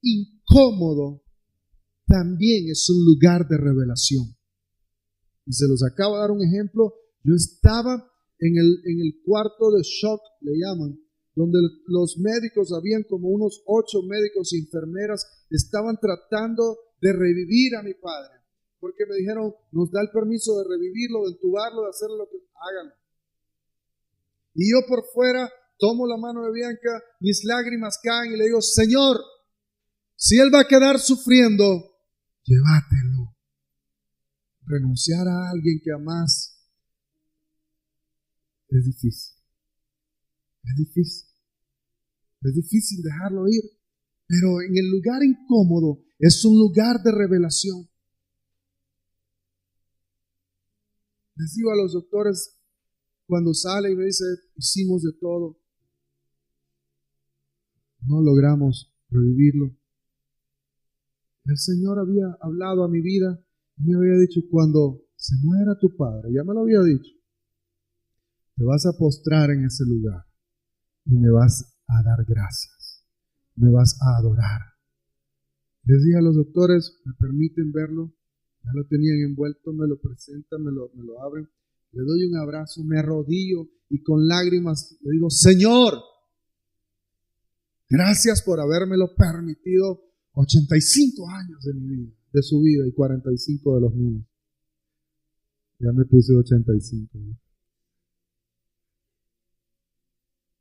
incómodo también es un lugar de revelación. Y se los acabo de dar un ejemplo. Yo estaba en el cuarto de shock, le llaman, donde los médicos, habían como unos 8 médicos y enfermeras, estaban tratando de revivir a mi padre. Porque me dijeron, nos da el permiso de revivirlo, de entubarlo, de hacer lo que hagan. Y yo por fuera tomo la mano de Bianca, mis lágrimas caen y le digo, Señor, si él va a quedar sufriendo, llévatelo. Renunciar a alguien que amás es difícil. Es difícil. Es difícil dejarlo ir. Pero en el lugar incómodo es un lugar de revelación. Les digo a los doctores cuando sale y me dice, hicimos de todo. No logramos revivirlo. El Señor había hablado a mi vida y me había dicho, cuando se muera tu padre, ya me lo había dicho, te vas a postrar en ese lugar y me vas a dar gracias, me vas a adorar. Les dije a los doctores, ¿me permiten verlo? Ya lo tenían envuelto, me lo presentan, me lo abren, le doy un abrazo, me arrodillo y con lágrimas le digo, Señor, gracias por habérmelo permitido 85 años de mi vida, de su vida, y 45 de los míos. Ya me puse 85. ¿No?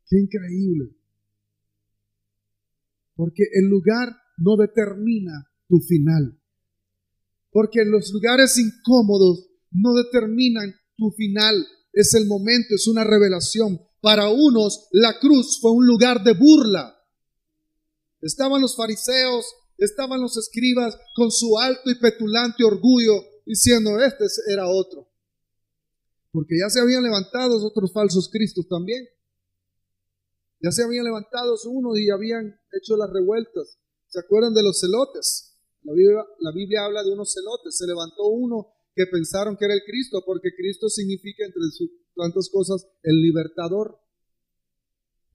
Qué increíble. Porque el lugar no determina tu final. Porque los lugares incómodos no determinan tu final. Es el momento, es una revelación. Para unos, la cruz fue un lugar de burla. Estaban los fariseos, estaban los escribas con su alto y petulante orgullo diciendo, este era otro. Porque ya se habían levantado otros falsos cristos también. Ya se habían levantado unos y habían hecho las revueltas. ¿Se acuerdan de los celotes? La Biblia habla de unos celotes. Se levantó uno que pensaron que era el Cristo, porque Cristo significa, entre sus tantas cosas, el libertador.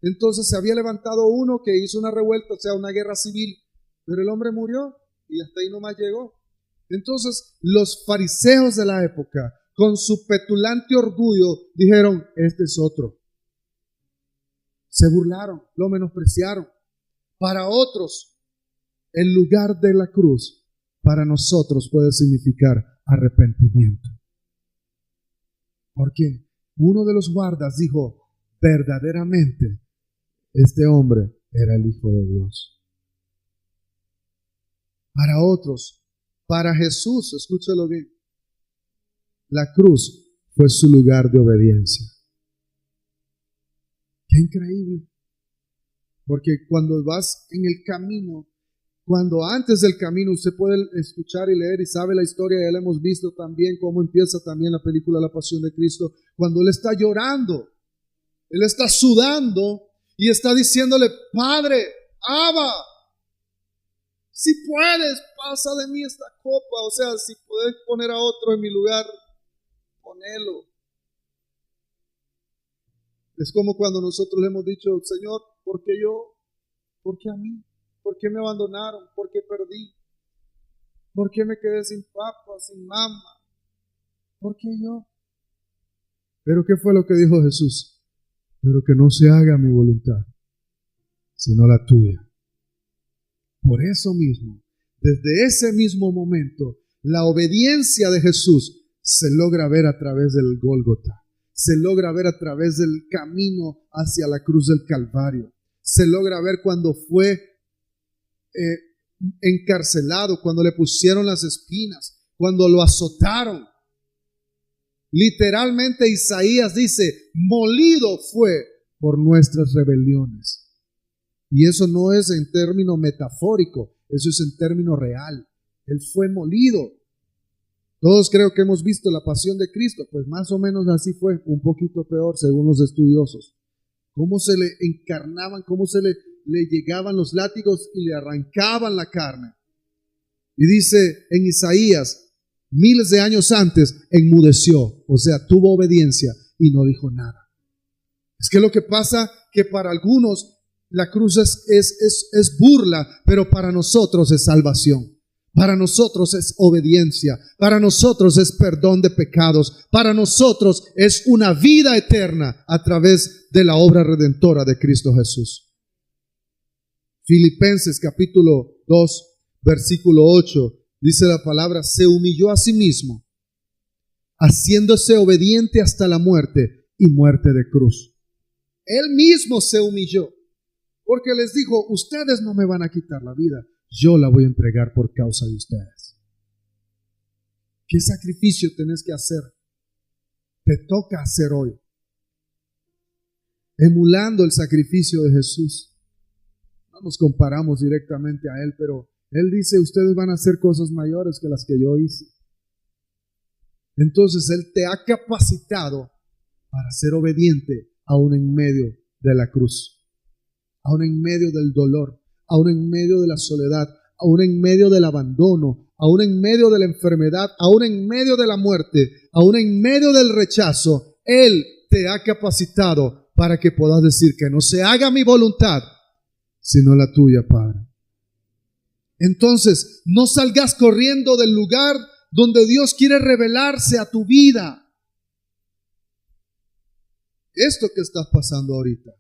Entonces se había levantado uno que hizo una revuelta, o sea, una guerra civil, pero el hombre murió y hasta ahí nomás llegó. Entonces los fariseos de la época, con su petulante orgullo, dijeron, este es otro. Se burlaron, lo menospreciaron. Para otros, el lugar de la cruz, para nosotros puede significar arrepentimiento. Porque uno de los guardas dijo, verdaderamente, este hombre era el Hijo de Dios. Para otros, para Jesús, escúchalo bien, la cruz fue su lugar de obediencia. Qué increíble. Porque cuando vas en el camino, cuando antes del camino usted puede escuchar y leer y sabe la historia, ya la hemos visto también cómo empieza también la película La Pasión de Cristo, cuando Él está llorando, Él está sudando y está diciéndole, Padre, Abba, si puedes, pasa de mí esta copa. O sea, si puedes poner a otro en mi lugar, ponelo. Es como cuando nosotros le hemos dicho, Señor, ¿por qué yo? ¿Por qué a mí? ¿Por qué me abandonaron? ¿Por qué perdí? ¿Por qué me quedé sin papá, sin mamá? ¿Por qué yo? Pero ¿qué fue lo que dijo Jesús? Pero que no se haga mi voluntad, sino la tuya. Por eso mismo, desde ese mismo momento, la obediencia de Jesús se logra ver a través del Gólgota. Se logra ver a través del camino hacia la cruz del Calvario. Se logra ver cuando fue encarcelado, cuando le pusieron las espinas, cuando lo azotaron. Literalmente Isaías dice, molido fue por nuestras rebeliones. Y eso no es en término metafórico, eso es en término real. Él fue molido. Todos creo que hemos visto la pasión de Cristo, pues más o menos así fue, un poquito peor según los estudiosos. Cómo se le encarnaban, cómo le llegaban los látigos y le arrancaban la carne. Y dice en Isaías, miles de años antes, enmudeció, o sea, tuvo obediencia y no dijo nada. Es que lo que pasa que para algunos la cruz es burla, pero para nosotros es salvación. Para nosotros es obediencia, para nosotros es perdón de pecados, para nosotros es una vida eterna a través de la obra redentora de Cristo Jesús. Filipenses capítulo 2, versículo 8, dice la palabra, se humilló a sí mismo, haciéndose obediente hasta la muerte y muerte de cruz. Él mismo se humilló, porque les dijo, ustedes no me van a quitar la vida, yo la voy a entregar por causa de ustedes. ¿Qué sacrificio tenés que hacer? Te toca hacer hoy. Emulando el sacrificio de Jesús. No nos comparamos directamente a Él, pero Él dice, ustedes van a hacer cosas mayores que las que yo hice. Entonces Él te ha capacitado para ser obediente aún en medio de la cruz, aún en medio del dolor, aún en medio de la soledad, aún en medio del abandono, aún en medio de la enfermedad, aún en medio de la muerte, aún en medio del rechazo. Él te ha capacitado para que puedas decir que no se haga mi voluntad, sino la tuya, Padre. Entonces, no salgas corriendo del lugar donde Dios quiere revelarse a tu vida. Esto que estás pasando ahorita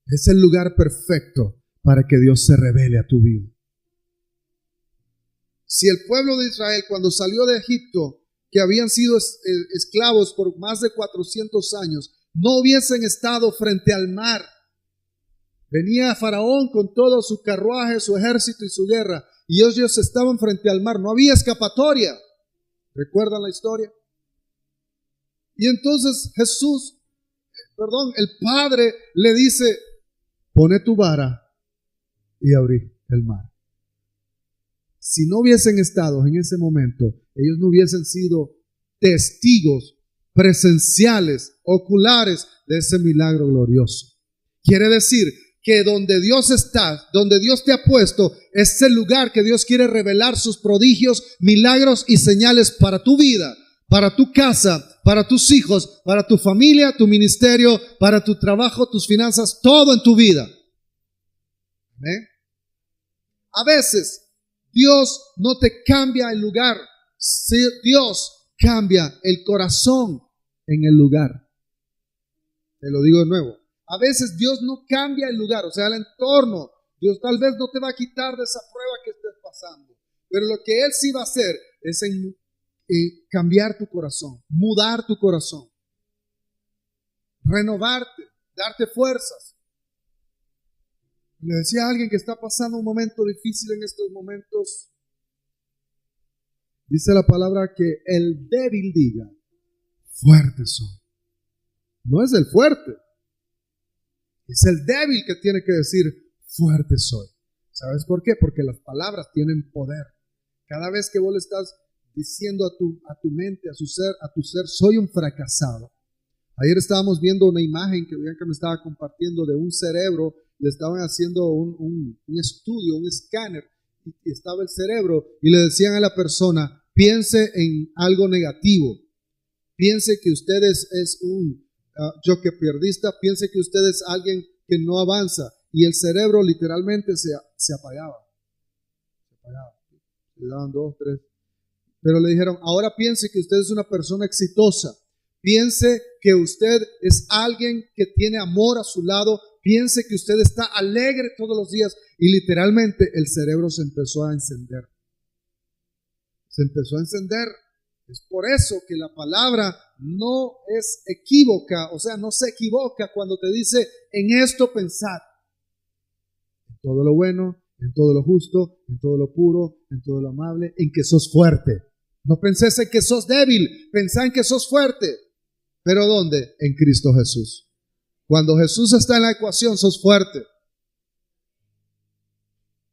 es el lugar perfecto para que Dios se revele a tu vida. Si el pueblo de Israel, cuando salió de Egipto, que habían sido esclavos por más de 400 años, no hubiesen estado frente al mar, venía Faraón con todo su carruaje, su ejército y su guerra, y ellos estaban frente al mar, no había escapatoria. ¿Recuerdan la historia? Y entonces el Padre le dice, pone tu vara y abrí el mar. Si no hubiesen estado en ese momento, ellos no hubiesen sido testigos presenciales, oculares de ese milagro glorioso. Quiere decir que donde Dios está, donde Dios te ha puesto, es el lugar que Dios quiere revelar sus prodigios, milagros y señales para tu vida, para tu casa, para tus hijos, para tu familia, tu ministerio, para tu trabajo, tus finanzas, todo en tu vida. ¿Amén? A veces Dios no te cambia el lugar, Dios cambia el corazón en el lugar. Te lo digo de nuevo. A veces Dios no cambia el lugar, o sea, el entorno. Dios tal vez no te va a quitar de esa prueba que estés pasando. Pero lo que Él sí va a hacer es cambiar tu corazón, mudar tu corazón, renovarte, darte fuerzas. Le decía a alguien que está pasando un momento difícil en estos momentos. Dice la palabra que el débil diga, fuerte soy. No es el fuerte. Es el débil que tiene que decir, fuerte soy. ¿Sabes por qué? Porque las palabras tienen poder. Cada vez que vos le estás diciendo a tu mente, a tu ser, soy un fracasado. Ayer estábamos viendo una imagen que Bianca me estaba compartiendo de un cerebro. Le estaban haciendo un estudio, un escáner, y estaba el cerebro, y le decían a la persona, piense en algo negativo, piense que usted es un choquepierdista, piense que usted es alguien que no avanza, y el cerebro literalmente se apagaba. Le daban 2, 3. Pero le dijeron, ahora piense que usted es una persona exitosa, piense que usted es alguien que tiene amor a su lado, piense que usted está alegre todos los días, y literalmente el cerebro se empezó a encender. Se empezó a encender. Es por eso que la palabra no es equívoca, o sea, no se equivoca cuando te dice, en esto pensad. En todo lo bueno, en todo lo justo, en todo lo puro, en todo lo amable, en que sos fuerte. No pensés en que sos débil, pensá en que sos fuerte. ¿Pero dónde? En Cristo Jesús. Cuando Jesús está en la ecuación, sos fuerte.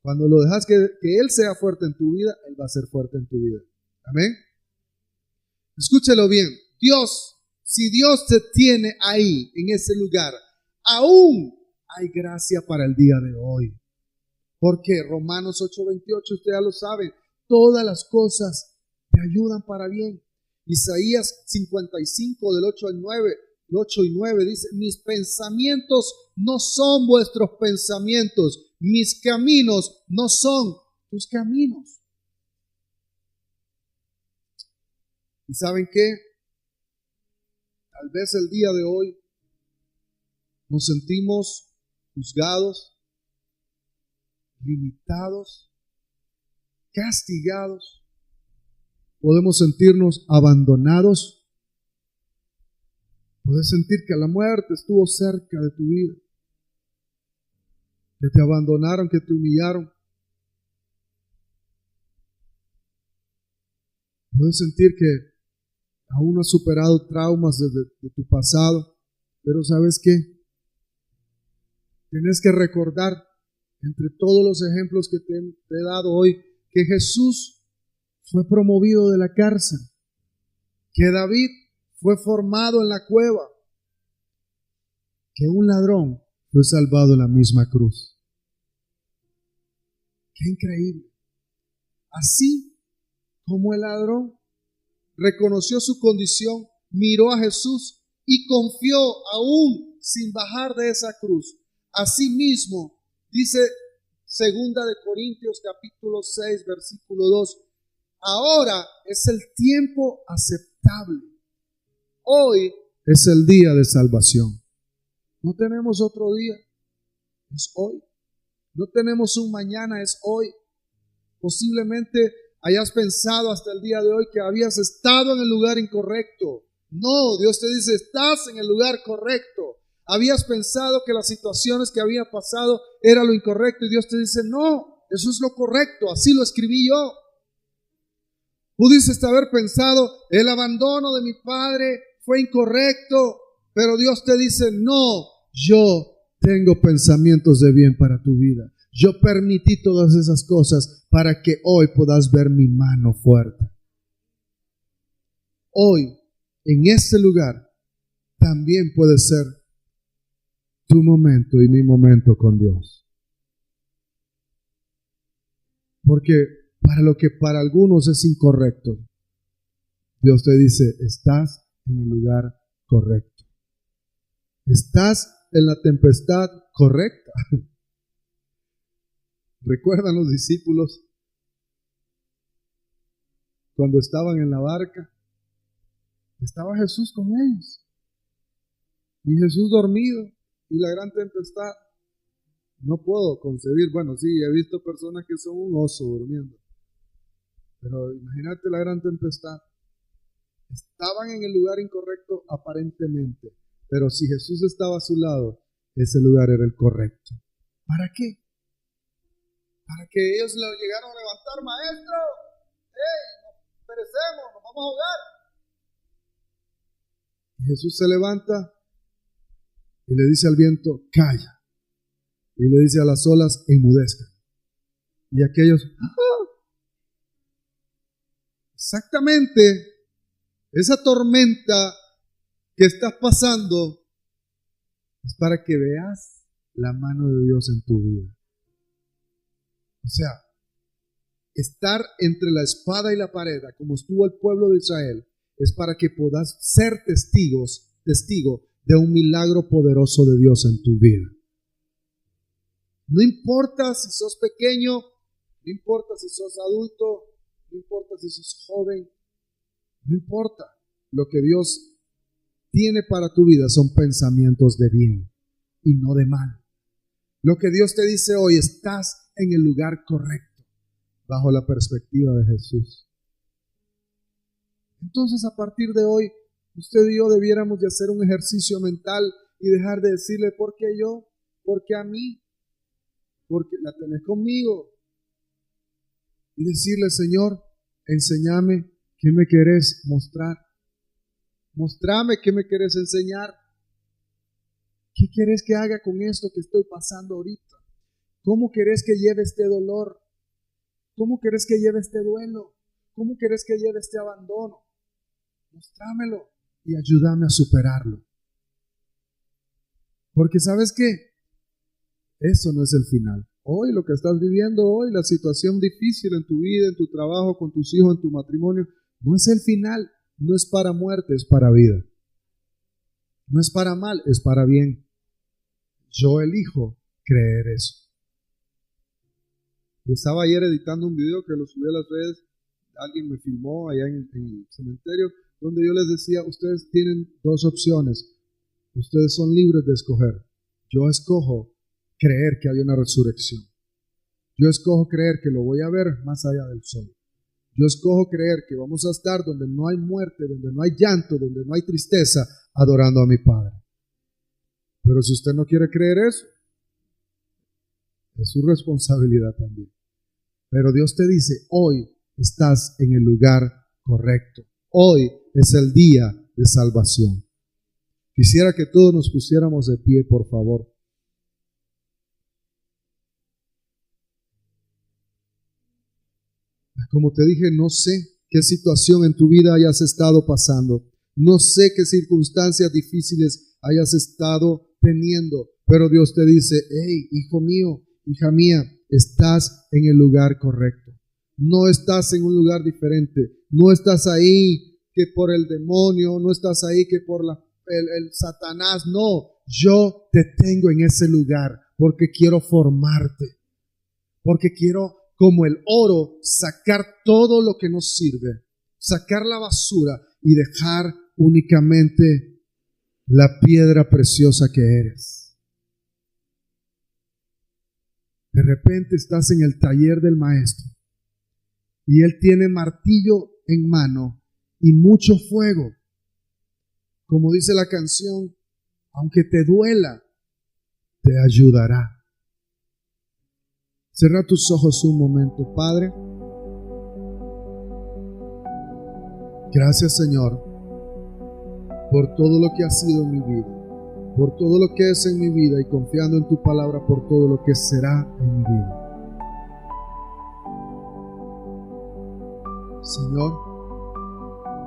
Cuando lo dejas que Él sea fuerte en tu vida, Él va a ser fuerte en tu vida. Amén. Escúchelo bien. Dios, si Dios te tiene ahí, en ese lugar, aún hay gracia para el día de hoy. Porque Romanos 8:28, usted ya lo sabe, todas las cosas te ayudan para bien. Isaías 55 del 8 al 9, 8 y 9 dice, mis pensamientos no son vuestros pensamientos, mis caminos no son tus caminos. ¿Y saben qué? Tal vez el día de hoy nos sentimos juzgados, limitados, castigados. Podemos sentirnos abandonados. Puedes sentir que la muerte estuvo cerca de tu vida, que te abandonaron, que te humillaron. Puedes sentir que aún no has superado traumas de tu pasado, pero ¿sabes qué? Tienes que recordar, entre todos los ejemplos que te he dado hoy, que Jesús fue promovido de la cárcel, que David fue formado en la cueva, que un ladrón fue salvado en la misma cruz. ¡Qué increíble! Así como el ladrón reconoció su condición, miró a Jesús y confió aún sin bajar de esa cruz. Asimismo, dice 2 Corintios capítulo 6, versículo 2, ahora es el tiempo aceptable. Hoy es el día de salvación. No tenemos otro día, es hoy. No tenemos un mañana, es hoy. Posiblemente hayas pensado hasta el día de hoy que habías estado en el lugar incorrecto. No, Dios te dice, estás en el lugar correcto. Habías pensado que las situaciones que había pasado era lo incorrecto y Dios te dice, no, eso es lo correcto, así lo escribí yo. Pudiste haber pensado, el abandono de mi padre fue incorrecto, pero Dios te dice, no, yo tengo pensamientos de bien para tu vida. Yo permití todas esas cosas para que hoy puedas ver mi mano fuerte. Hoy, en este lugar, también puede ser tu momento y mi momento con Dios. Porque para lo que para algunos es incorrecto, Dios te dice, estás en el lugar correcto. Estás en la tempestad correcta. ¿Recuerdan los discípulos cuando estaban en la barca? Estaba Jesús con ellos. Y Jesús dormido y la gran tempestad. No puedo concebir, bueno, sí, he visto personas que son un oso durmiendo. Pero imagínate la gran tempestad. Estaban en el lugar incorrecto aparentemente. Pero si Jesús estaba a su lado, ese lugar era el correcto. ¿Para qué? Para que ellos lo llegaron a levantar, maestro. ¡Hey! Nos perecemos, nos vamos a ahogar. Y Jesús se levanta y le dice al viento, calla. Y le dice a las olas, enmudezcan. Y aquellos, ¡ah! Exactamente, esa tormenta que estás pasando es para que veas la mano de Dios en tu vida. O sea, estar entre la espada y la pared, como estuvo el pueblo de Israel, es para que puedas ser testigo de un milagro poderoso de Dios en tu vida. No importa si sos pequeño, no importa si sos adulto, no importa si sos joven, no importa. Lo que Dios tiene para tu vida son pensamientos de bien y no de mal. Lo que Dios te dice hoy, estás en el lugar correcto, bajo la perspectiva de Jesús. Entonces, a partir de hoy, usted y yo debiéramos de hacer un ejercicio mental y dejar de decirle, ¿por qué yo? ¿Por qué a mí? Porque la tenés conmigo. Y decirle, Señor, enséñame qué me querés mostrar. Mostrame qué me querés enseñar. ¿Qué querés que haga con esto que estoy pasando ahorita? ¿Cómo querés que lleve este dolor? ¿Cómo querés que lleve este duelo? ¿Cómo querés que lleve este abandono? mostrámelo y ayúdame a superarlo. Porque ¿sabes qué? Eso no es el final. Hoy lo que estás viviendo hoy, la situación difícil en tu vida, en tu trabajo, con tus hijos, en tu matrimonio, no es el final. No es para muerte, es para vida. No es para mal, es para bien. Yo elijo creer eso. Y estaba ayer editando un video que lo subí a las redes. Alguien me filmó allá en el cementerio, donde yo les decía, ustedes tienen dos opciones. Ustedes son libres de escoger. Yo escojo creer que hay una resurrección. Yo escojo creer que lo voy a ver más allá del sol. Yo escojo creer que vamos a estar donde no hay muerte, donde no hay llanto, donde no hay tristeza, adorando a mi Padre. Pero si usted no quiere creer eso, es su responsabilidad también. Pero Dios te dice, hoy estás en el lugar correcto. Hoy es el día de salvación. Quisiera que todos nos pusiéramos de pie, por favor. Como te dije, no sé qué situación en tu vida hayas estado pasando. No sé qué circunstancias difíciles hayas estado teniendo. Pero Dios te dice, hey, hijo mío, hija mía, estás en el lugar correcto. No estás en un lugar diferente. No estás ahí que por el demonio, no estás ahí que por el Satanás. No, yo te tengo en ese lugar porque quiero formarte. Porque quiero, como el oro, sacar todo lo que nos sirve, sacar la basura y dejar únicamente la piedra preciosa que eres. De repente estás en el taller del maestro y él tiene martillo en mano y mucho fuego. Como dice la canción, aunque te duela, te ayudará. Cierra tus ojos un momento, Padre. Gracias, Señor, por todo lo que ha sido en mi vida, por todo lo que es en mi vida y confiando en tu palabra por todo lo que será en mi vida. Señor,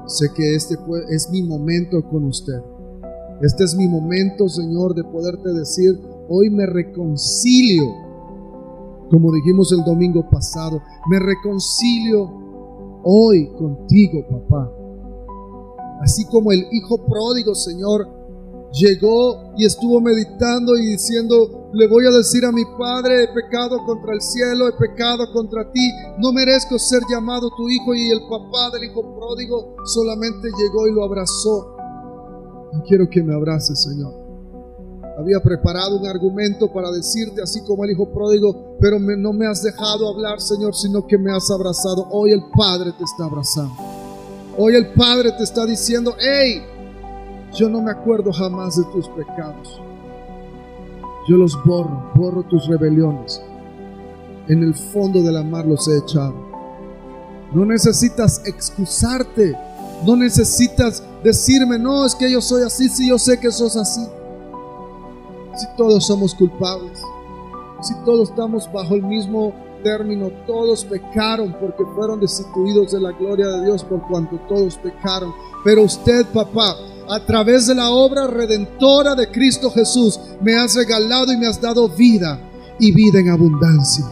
sé que este es mi momento con usted. Este es mi momento, Señor, de poderte decir, hoy me reconcilio. Como dijimos el domingo pasado, me reconcilio hoy contigo, papá. Así como el hijo pródigo, Señor, llegó y estuvo meditando y diciendo, le voy a decir a mi padre, he pecado contra el cielo, he pecado contra ti, no merezco ser llamado tu hijo. Y el papá del hijo pródigo solamente llegó y lo abrazó. Y quiero que me abraces, Señor. Había preparado un argumento para decirte, así como el hijo pródigo, pero no me has dejado hablar, Señor, sino que me has abrazado. Hoy el Padre te está abrazando. Hoy el Padre te está diciendo, hey, yo no me acuerdo jamás de tus pecados. Yo los borro tus rebeliones. En el fondo de la mar los he echado. No necesitas excusarte. No necesitas decirme, no, es que yo soy así, si yo sé que sos así. Si todos somos culpables, si todos estamos bajo el mismo término, todos pecaron porque fueron destituidos de la gloria de Dios por cuanto todos pecaron. Pero usted, papá, a través de la obra redentora de Cristo Jesús, me has regalado y me has dado vida y vida en abundancia.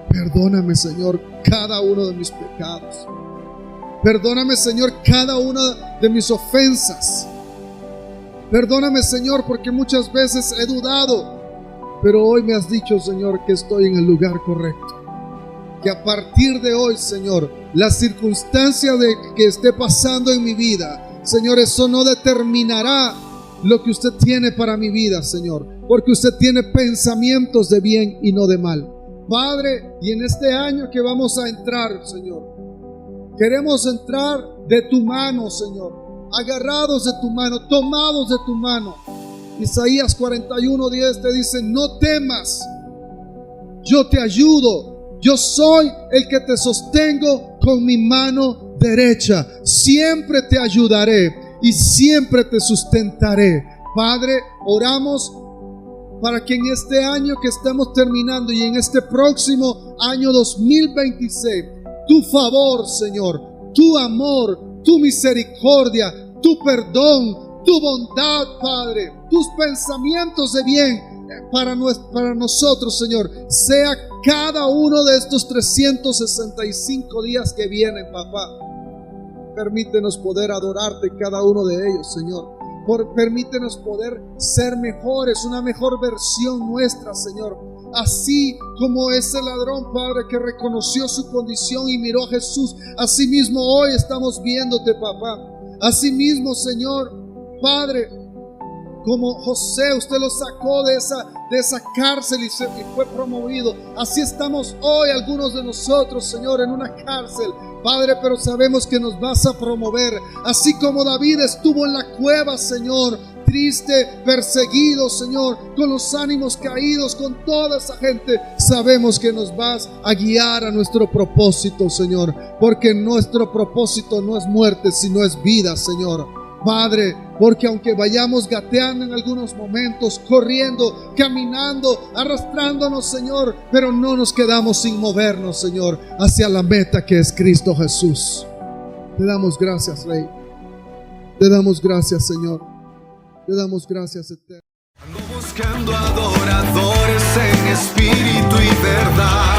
Perdóname, Señor, cada uno de mis pecados. Perdóname, Señor, cada una de mis ofensas. Perdóname, Señor, porque muchas veces he dudado, pero hoy me has dicho, Señor, que estoy en el lugar correcto. Que a partir de hoy, Señor, la circunstancia que esté pasando en mi vida, Señor, eso no determinará lo que usted tiene para mi vida, Señor, porque usted tiene pensamientos de bien y no de mal. Padre, y en este año que vamos a entrar, Señor, queremos entrar de tu mano, Señor. Agarrados de tu mano, tomados de tu mano. Isaías 41:10 te dice, no temas, yo te ayudo, yo soy el que te sostengo con mi mano derecha, siempre te ayudaré y siempre te sustentaré. Padre, oramos para que en este año que estamos terminando y en este próximo año 2026, tu favor, Señor, tu amor, tu misericordia, tu perdón, tu bondad, Padre, tus pensamientos de bien para nosotros, Señor, sea cada uno de estos 365 días que vienen, papá. Permítenos poder adorarte cada uno de ellos, Señor. Permítenos poder ser mejores, una mejor versión nuestra, Señor. Así como ese ladrón, Padre, que reconoció su condición y miró a Jesús, así mismo hoy estamos viéndote, papá. Así mismo, Señor, Padre, como José, usted lo sacó de esa cárcel y fue promovido. Así estamos hoy algunos de nosotros, Señor, en una cárcel, Padre, pero sabemos que nos vas a promover. Así como David estuvo en la cueva, Señor, triste, perseguido, Señor, con los ánimos caídos, con toda esa gente, sabemos que nos vas a guiar a nuestro propósito, Señor, porque nuestro propósito no es muerte, sino es vida, Señor. Padre, porque aunque vayamos gateando en algunos momentos, corriendo, caminando, arrastrándonos, Señor, pero no nos quedamos sin movernos, Señor, hacia la meta que es Cristo Jesús. Te damos gracias, Rey. Te damos gracias, Señor. Te damos gracias, Eterno. Ando buscando adoradores en espíritu y verdad.